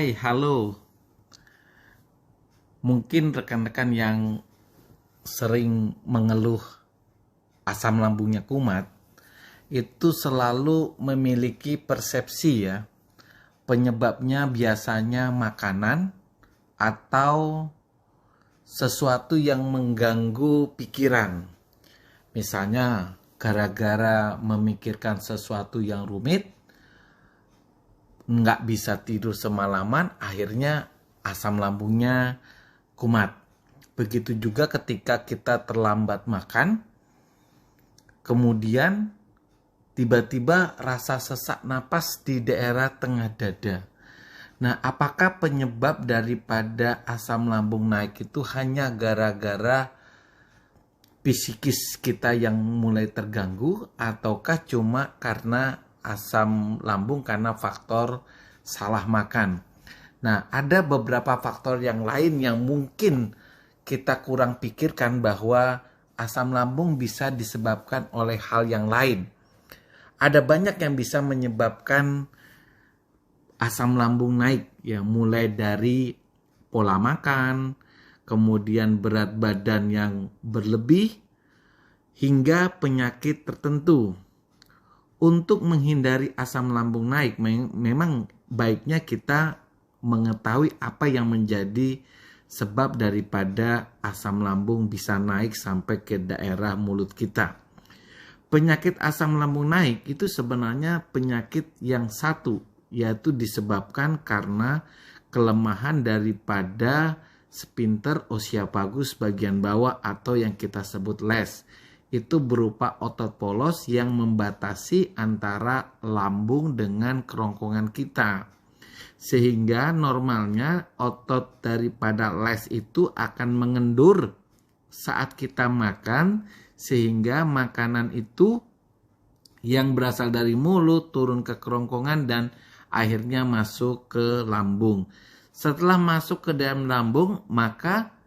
Hai, halo. Mungkin rekan-rekan yang sering mengeluh asam lambungnya kumat, itu selalu memiliki persepsi ya. Penyebabnya biasanya makanan atau sesuatu yang mengganggu pikiran. Misalnya, gara-gara memikirkan sesuatu yang rumit, nggak bisa tidur semalaman, akhirnya asam lambungnya kumat. Begitu juga ketika kita terlambat makan, kemudian tiba-tiba rasa sesak napas di daerah tengah dada. Nah, apakah penyebab daripada asam lambung naik itu hanya gara-gara psikis kita yang mulai terganggu, ataukah cuma karena asam lambung karena faktor salah makan? Nah, ada beberapa faktor yang lain yang mungkin kita kurang pikirkan bahwa asam lambung bisa disebabkan oleh hal yang lain. Ada banyak yang bisa menyebabkan asam lambung naik, ya, mulai dari pola makan, kemudian berat badan yang berlebih, hingga penyakit tertentu. Untuk menghindari asam lambung naik, memang baiknya kita mengetahui apa yang menjadi sebab daripada asam lambung bisa naik sampai ke daerah mulut kita. Penyakit asam lambung naik itu sebenarnya penyakit yang satu, yaitu disebabkan karena kelemahan daripada sphincter oesophagus bagian bawah atau yang kita sebut les. Itu berupa otot polos yang membatasi antara lambung dengan kerongkongan kita. Sehingga normalnya otot daripada les itu akan mengendur saat kita makan, sehingga makanan itu yang berasal dari mulut turun ke kerongkongan dan akhirnya masuk ke lambung. Setelah masuk ke dalam lambung, maka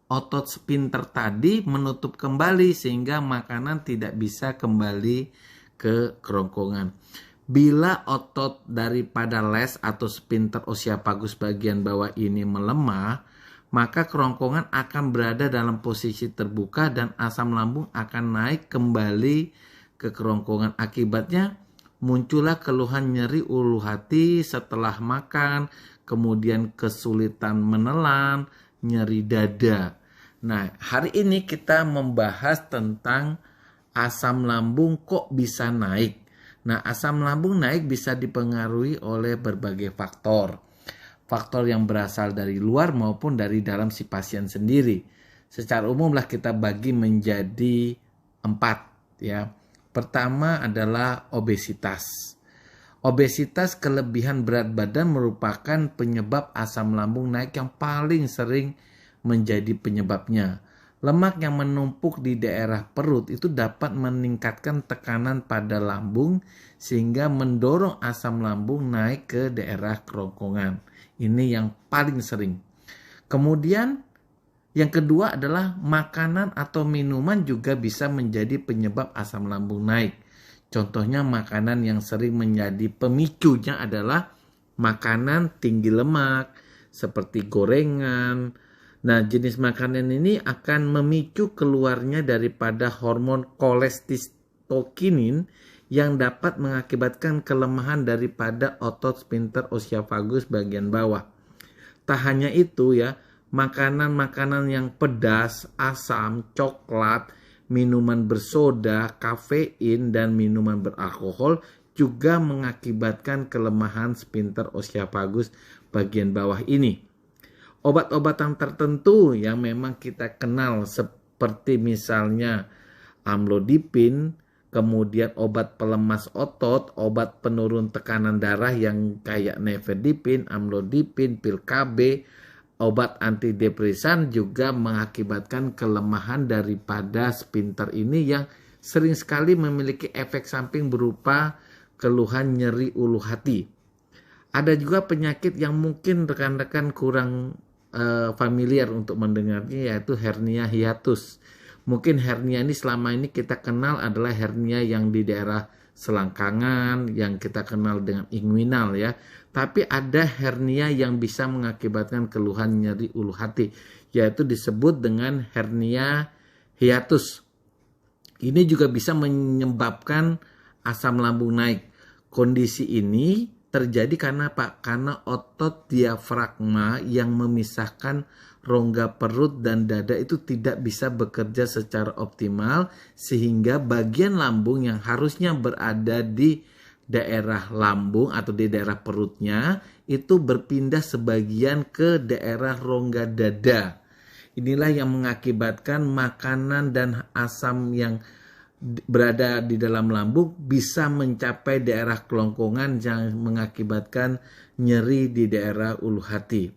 otot sphincter tadi menutup kembali sehingga makanan tidak bisa kembali ke kerongkongan. Bila otot daripada les atau sphincter oesophagus bagian bawah ini melemah, maka kerongkongan akan berada dalam posisi terbuka dan asam lambung akan naik kembali ke kerongkongan. Akibatnya muncullah keluhan nyeri ulu hati setelah makan, kemudian kesulitan menelan, nyeri dada. Nah, hari ini kita membahas tentang asam lambung kok bisa naik. Nah, asam lambung naik bisa dipengaruhi oleh berbagai faktor. Faktor yang berasal dari luar maupun dari dalam si pasien sendiri. Secara umumlah kita bagi menjadi 4 ya. Pertama adalah obesitas. Obesitas, kelebihan berat badan, merupakan penyebab asam lambung naik yang paling sering menjadi penyebabnya. Lemak yang menumpuk di daerah perut itu dapat meningkatkan tekanan pada lambung sehingga mendorong asam lambung naik ke daerah kerongkongan. Ini yang paling sering. Kemudian yang kedua adalah makanan atau minuman juga bisa menjadi penyebab asam lambung naik. Contohnya makanan yang sering menjadi pemicunya adalah makanan tinggi lemak seperti gorengan. Nah, jenis makanan ini akan memicu keluarnya daripada hormon kolestistokinin yang dapat mengakibatkan kelemahan daripada otot sphincter oesophagus bagian bawah. Tak hanya itu ya, makanan-makanan yang pedas, asam, coklat, minuman bersoda, kafein, dan minuman beralkohol juga mengakibatkan kelemahan sphincter oesophagus bagian bawah ini. Obat-obatan tertentu yang memang kita kenal seperti misalnya amlodipin, kemudian obat pelemas otot, obat penurun tekanan darah yang kayak nifedipin, amlodipin, pil KB, obat antidepresan juga mengakibatkan kelemahan daripada sphincter ini yang sering sekali memiliki efek samping berupa keluhan nyeri ulu hati. Ada juga penyakit yang mungkin rekan-rekan kurang familiar untuk mendengarnya, yaitu hernia hiatus. Mungkin hernia ini selama ini kita kenal adalah hernia yang di daerah selangkangan yang kita kenal dengan inguinal ya. Tapi ada hernia yang bisa mengakibatkan keluhan nyeri ulu hati, yaitu disebut dengan hernia hiatus. Ini juga bisa menyebabkan asam lambung naik. Kondisi ini terjadi karena apa? Karena otot diafragma yang memisahkan rongga perut dan dada itu tidak bisa bekerja secara optimal, sehingga bagian lambung yang harusnya berada di daerah lambung atau di daerah perutnya itu berpindah sebagian ke daerah rongga dada. Inilah yang mengakibatkan makanan dan asam yang berada di dalam lambung bisa mencapai daerah kelongkongan yang mengakibatkan nyeri di daerah ulu hati.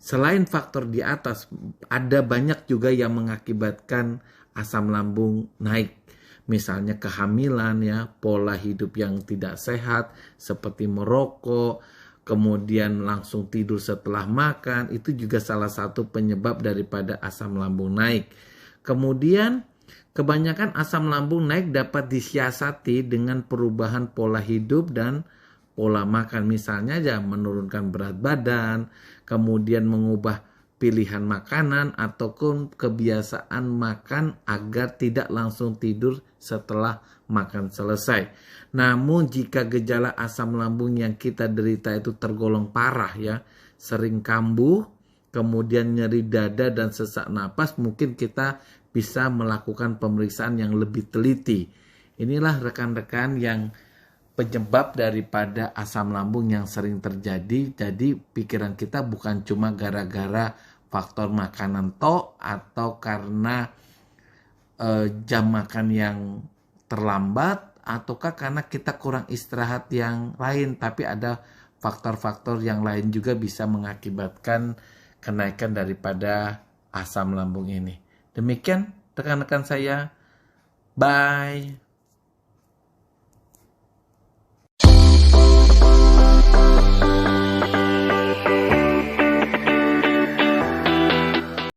Selain faktor di atas, ada banyak juga yang mengakibatkan asam lambung naik. Misalnya kehamilan ya, pola hidup yang tidak sehat seperti merokok, kemudian langsung tidur setelah makan, itu juga salah satu penyebab daripada asam lambung naik. Kemudian kebanyakan asam lambung naik dapat disiasati dengan perubahan pola hidup dan pola makan. Misalnya ya menurunkan berat badan, kemudian mengubah pilihan makanan ataupun kebiasaan makan agar tidak langsung tidur setelah makan selesai. Namun jika gejala asam lambung yang kita derita itu tergolong parah ya, sering kambuh, kemudian nyeri dada dan sesak napas, mungkin kita bisa melakukan pemeriksaan yang lebih teliti. Inilah rekan-rekan yang penyebab daripada asam lambung yang sering terjadi. Jadi pikiran kita bukan cuma gara-gara faktor makanan atau karena jam makan yang terlambat, ataukah karena kita kurang istirahat yang lain, tapi ada faktor-faktor yang lain juga bisa mengakibatkan kenaikan daripada asam lambung ini. Demikian rekan-rekan saya. Bye.